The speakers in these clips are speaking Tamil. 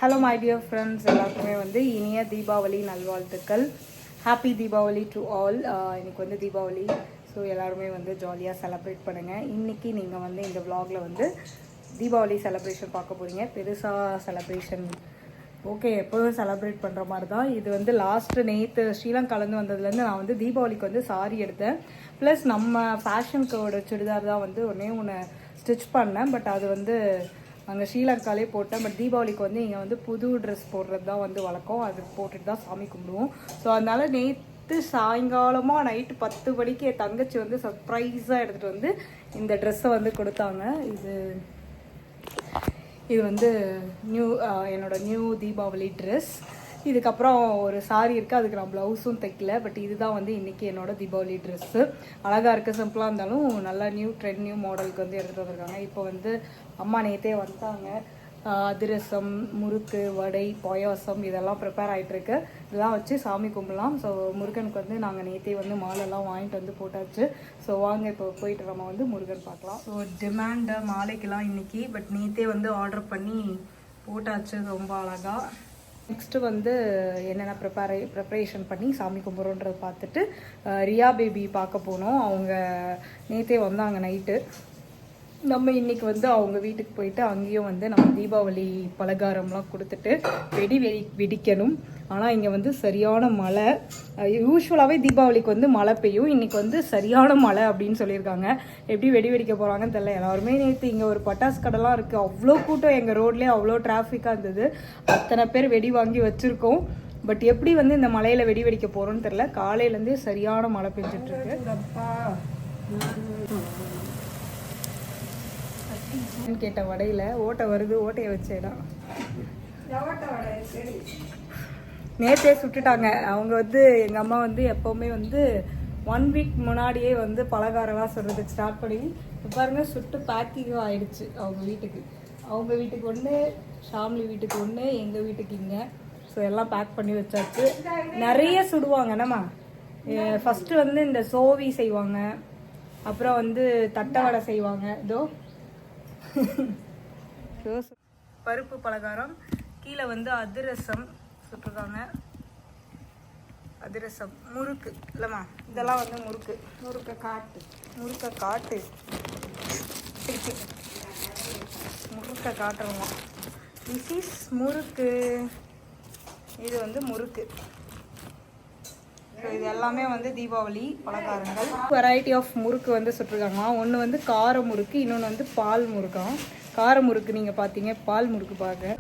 ஹலோ மை டியர் ஃப்ரெண்ட்ஸ், எல்லாருக்குமே வந்து இனிய தீபாவளி நல்வாழ்த்துக்கள். Happy Deepavali to all. இன்னைக்கு வந்து தீபாவளி, ஸோ எல்லாருமே வந்து ஜாலியாக செலிப்ரேட் பண்ணுங்கள். இன்றைக்கி நீங்கள் வந்து இந்த விலாகில் வந்து தீபாவளி செலிப்ரேஷன் பார்க்க போகிறீங்க. பெருசாக செலிப்ரேஷன் ஓகே, எப்போதும் செலிப்ரேட் பண்ணுற மாதிரி தான். இது வந்து நேற்று ஸ்ரீலங்காலேருந்து வந்ததுலேருந்து நான் வந்து தீபாவளிக்கு வந்து சாரி எடுத்தேன். ப்ளஸ் நம்ம ஃபேஷனுக்கோட சுடிதார் தான் வந்து ஒன்று ஸ்டிச் பண்ணேன். பட் அது வந்து அங்கே ஸ்ரீலங்காலே போட்டேன். பட் தீபாவளிக்கு வந்து இங்கே வந்து புது ட்ரெஸ் போடுறது தான் வந்து வழக்கம். அது போட்டுட்டு தான் சாமி கும்பிடுவோம். ஸோ அதனால் நேற்று சாயங்காலமாக நைட்டு 10 மணிக்கு என் தங்கச்சி வந்து சர்ப்ரைஸாக எடுத்துகிட்டு வந்து இந்த ட்ரெஸ்ஸை வந்து கொடுத்தாங்க. இது வந்து என்னோடய நியூ தீபாவளி ட்ரெஸ். இதுக்கப்புறம் ஒரு சாரி இருக்குது, அதுக்கு நான் ப்ளவுஸும் தைக்கல. பட் இதுதான் வந்து இன்றைக்கி என்னோடய தீபாவளி ட்ரெஸ்ஸு. அழகாக இருக்குது, சிம்பிளாக இருந்தாலும் நல்லா நியூ மாடலுக்கு வந்து எடுத்துகிட்டு வந்திருக்காங்க. இப்போ வந்து அம்மா நேற்றே வந்தாங்க. அதிரசம், முறுக்கு, வடை, பாயாசம் இதெல்லாம் ப்ரிப்பேர் ஆகிட்டுருக்கு. இதெல்லாம் வச்சு சாமி கும்பிடலாம். ஸோ முருகனுக்கு வந்து நாங்கள் நேற்றே வந்து மாலைலாம் வாங்கிட்டு வந்து போட்டாச்சு. ஸோ வாங்க இப்போ போயிட்டு நம்ம வந்து முருகன் பார்க்கலாம். ஸோ டிமாண்டு மாலைக்கெல்லாம் இன்றைக்கி, பட் நேற்றே வந்து ஆர்டர் பண்ணி போட்டாச்சு ரொம்ப அழகாக. நெக்ஸ்ட்டு வந்து என்னென்ன ப்ரிப்பரேஷன் பண்ணி சாமி கும்பிட்றோன்றதை பார்த்துட்டு ரியா பேபி பார்க்க போனோம். அவங்க நேற்றே வந்தாங்க நைட்டு. நம்ம இன்றைக்கி வந்து அவங்க வீட்டுக்கு போயிட்டு அங்கேயும் வந்து நம்ம தீபாவளி பலகாரம்லாம் கொடுத்துட்டு வெடிக்கணும். ஆனால் இங்கே வந்து சரியான மழை. யூஸ்வலாகவே தீபாவளிக்கு வந்து மழை பெய்யும். இன்றைக்கி வந்து சரியான மழை அப்படின்னு சொல்லியிருக்காங்க. எப்படி வெடிக்க போகிறாங்கன்னு தெரியல. எல்லாருமே நேற்று இங்கே ஒரு பட்டாசு கடைலாம் இருக்குது. அவ்வளோ கூட்டம், எங்கள் ரோட்லேயே அவ்வளோ டிராஃபிக்காக இருந்தது. அத்தனை பேர் வெடி வாங்கி வச்சுருக்கோம். பட் எப்படி வந்து இந்த மழையில் வெடிக்க போகிறோன்னு தெரில. காலையிலேருந்தே சரியான மழை பெஞ்சிட்ருக்கு. கேட்ட வடையில் ஓட்டை வருது, ஓட்டையை வச்சேடா. நேற்றே சுட்டுட்டாங்க. அவங்க வந்து எங்கள் அம்மா வந்து எப்போவுமே வந்து 1 வீக் முன்னாடியே வந்து பலகாரம்லாம் சுடுறதுக்கு ஸ்டார்ட் பண்ணி பாருங்க சுட்டு பேக்கிங்கும் ஆயிடுச்சு. அவங்க வீட்டுக்கு ஒன்று, ஷாம்லி வீட்டுக்கு ஒன்று, எங்கள் வீட்டுக்கு இங்கே. ஸோ எல்லாம் பேக் பண்ணி வச்சாச்சு. நிறைய சுடுவாங்க. என்னம்மா ஃபஸ்ட்டு வந்து இந்த சோவி செய்வாங்க, அப்புறம் வந்து தட்டை வடை செய்வாங்க. இதோ பருப்பு பலகாரம், கீழே வந்து அதிரசம் சுட்டுருக்காங்க. அதிரசம், முறுக்கு இல்லைம்மா, இதெல்லாம் வந்து முறுக்கை காட்டு முறுக்கை காட்டுறோமா. திஸ் இஸ் முறுக்கு. இது வந்து முறுக்கு. ஸோ இது எல்லாமே வந்து தீபாவளி பலகாரங்கள். வெரைட்டி ஆஃப் முறுக்கு வந்து சுட்டுருக்காங்களாம். ஒன்று வந்து கார முறுக்கு, இன்னொன்று வந்து பால் முறுக்காம். கார முறுக்கு நீங்கள் பார்த்தீங்க, பால் முறுக்கு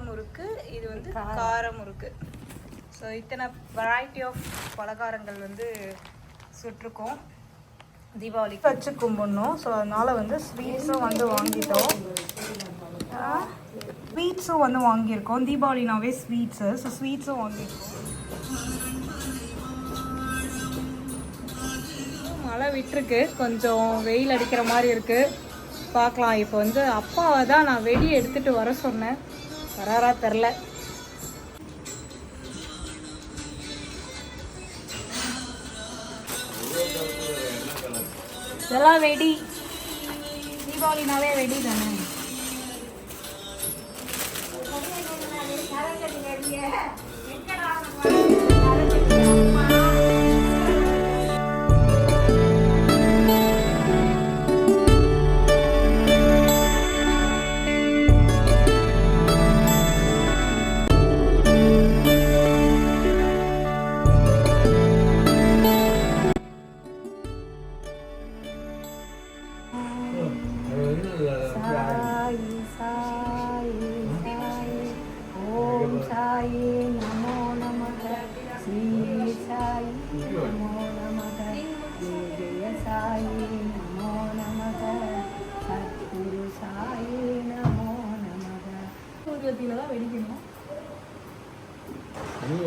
முறுக்கு, இது வந்து கார முறுக்கு. ஸோ இத்தனை வெரைட்டி ஆஃப் பலகாரங்கள் வந்து சுட்டிருக்கோம். தீபாவளிக்கு வச்சு கும்பிடணும். ஸோ அதனால் வந்து ஸ்வீட்ஸும் வந்து வாங்கிட்டோம். ஸ்வீட்ஸும் வந்து வாங்கியிருக்கோம். தீபாவளினாவே ஸ்வீட்ஸு. ஸோ ஸ்வீட்ஸும் வாங்கியிருக்கோம். மழை விட்டுருக்கு, கொஞ்சம் வெயில் அடிக்கிற மாதிரி இருக்குது. பார்க்கலாம். இப்போ வந்து அப்பாவை தான் நான் வெடி எடுத்துகிட்டு வர சொன்னேன். வராரா தெரில. இதெல்லாம் வெடி, தீபாவளினாவே வெடி தானே.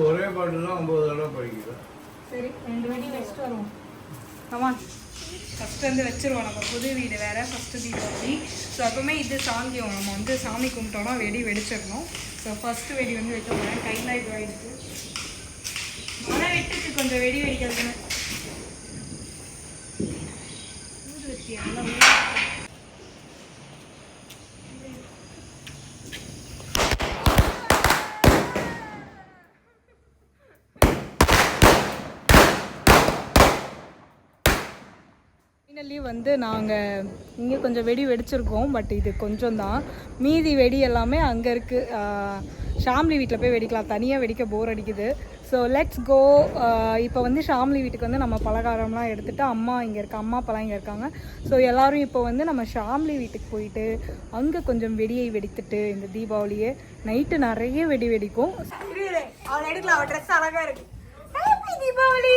ஒரே பாட்டு தான் 9 தடவை படிக்கிறோம். சரி, 2 வெடி வச்சுட்டு வருவோம். ஆமாம், ஃபஸ்ட்டு வந்து வச்சுருவோம். நம்ம புது வீடு வேறு, ஃபஸ்ட்டு தீபாவளி. ஸோ எப்பவுமே இது சாங்கியம். நம்ம வந்து சாமி கும்பிட்டோன்னா வெடி வெடிச்சிடணும். ஸோ ஃபஸ்ட்டு வெடி வந்து வைக்க போகிறேன். கையில் இது ஆகிடுச்சு. மழை வெட்டுக்கு கொஞ்சம் வெடி வெடிக்கிறதுன்னு ஊதுவத்தி எல்லாம் ஃபைனலி வந்து நாங்கள் இங்கே கொஞ்சம் வெடி வெடிச்சிருக்கோம். பட் இது கொஞ்சம் தான், மீதி வெடி எல்லாமே அங்கே இருக்குது. ஷாம்லி வீட்டில் போய் வெடிக்கலாம், தனியாக வெடிக்க போர் அடிக்குது. So let's go. இப்போ வந்து ஷாம்லி வீட்டுக்கு வந்து நம்ம பலகாரம்லாம் எடுத்துகிட்டு, அம்மா இங்கே இருக்க, அம்மா அப்பெல்லாம் இங்கே இருக்காங்க. ஸோ எல்லோரும் இப்போ வந்து நம்ம ஷாம்லி வீட்டுக்கு போயிட்டு அங்கே கொஞ்சம் வெடியை வெடித்துட்டு இந்த தீபாவளியை நைட்டு நிறைய வெடி வெடிக்கும். அவளை எடுக்கலாம், அவள் ட்ரெஸ் அழகாக இருக்கு. தீபாவளி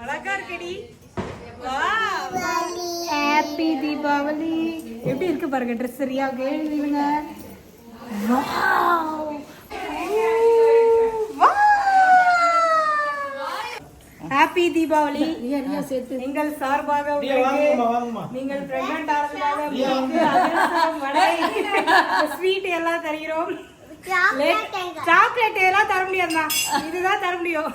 அழகா இருக்கடி. ஹாப்பி தீபாவளி. எப்படி இருக்கு பாருங்க ட்ரெஸ். சரியாக எழுதிடுங்க. ஹாப்பி தீபாவளி. எங்கள் சார்பாக நீங்கள் பிரெக்னன்ட் ஆனதுனால ஸ்வீட் எல்லாம் தருகிறோம். சாக்லேட் எல்லாம் தர முடியாதுமா, இதுதான் தர முடியும்.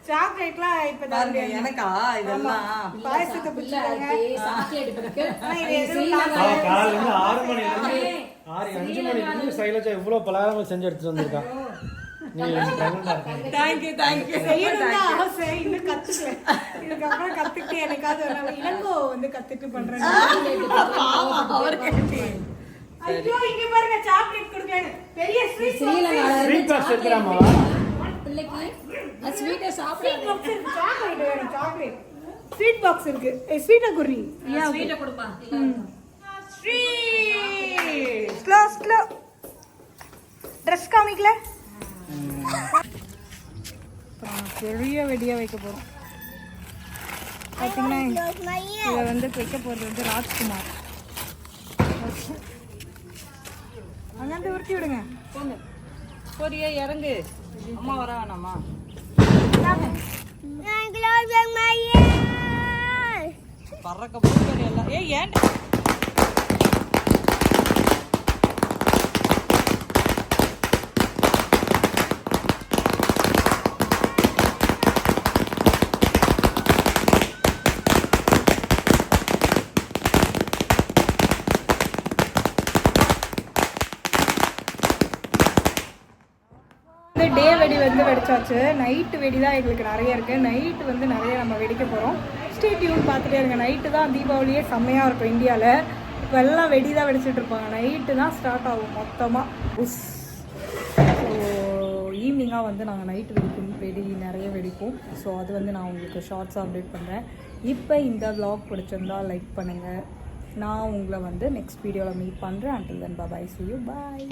சாக்லேட்லாம் இப்ப தர முடியாது. எனக்கா இதெல்லாம் பாயசத்தை பிடிச்சாங்க. காலையில 6 மணில இருந்து 5 மணில இருந்து சைலஜா இவ்வளவு பலகாரங்கள் செஞ்சு எடுத்துட்டு வந்திருக்கா. நீ தேங்க்யூ செய்யணும்னா ஆசை, இன்னும் கத்துக்கல. இதுக்கப்புறம் கத்துக்கிட்டு எனக்காவது இளங்கோ வந்து கத்துட்டு பண்றேன். ஐயோ இங்க பாருங்க சாக்லேட் கொடுக்கணும். பெரிய ஸ்வீட் பாக்ஸ் எடுக்கறாமா பிள்ளைக்கு ஸ்வீட் சாப்பிடுங்க. சாக்லேட் வேணும், சாக்லேட் ஸ்வீட் பாக்ஸ் இருக்கு. ஸ்வீட்டா குறி ஸ்வீட் கொடுப்பா. ஸ்லோ ஸ்லோ ட்ரெஸ் காமிக்கல. பெரிய வெடியா வைக்க போறோம். பார்த்தீங்கன்னா இதை வந்து வைக்க போறது வந்து ராஜ்குமார். அங்கிருந்து உருட்டி விடுங்க. போங்க போறியே, இறங்கு. அம்மா வர வேணாமா? பறக்க போகிற எல்லாம். ஏன் டே வெடி வந்து வெடிச்சாச்சு. நைட்டு வெடி தான் எங்களுக்கு நிறைய இருக்குது. நைட்டு வந்து நிறைய நம்ம வெடிக்க போகிறோம். ஸ்டே டியூன் பார்த்துட்டே இருங்க. நைட்டு தான் தீபாவளியே செம்மையாக இருக்கும் இந்தியாவில். இப்போ எல்லாம் வெடி தான் வெடிச்சிட்டு இருப்பாங்க. நைட்டு தான் ஸ்டார்ட் ஆகும் மொத்தமாக. ஸோ ஈவினிங்காக வந்து நாங்கள் நைட்டு வெடி நிறைய வெடிப்போம். ஸோ அது வந்து நான் உங்களுக்கு ஷார்ட்ஸாக அப்டேட் பண்ணுறேன். இப்போ இந்த vlog பிடிச்சிருந்தா லைக் பண்ணுங்கள். நான் உங்களை வந்து நெக்ஸ்ட் வீடியோவில் மீட் பண்ணுறேன். until then bye bye, see you, bye.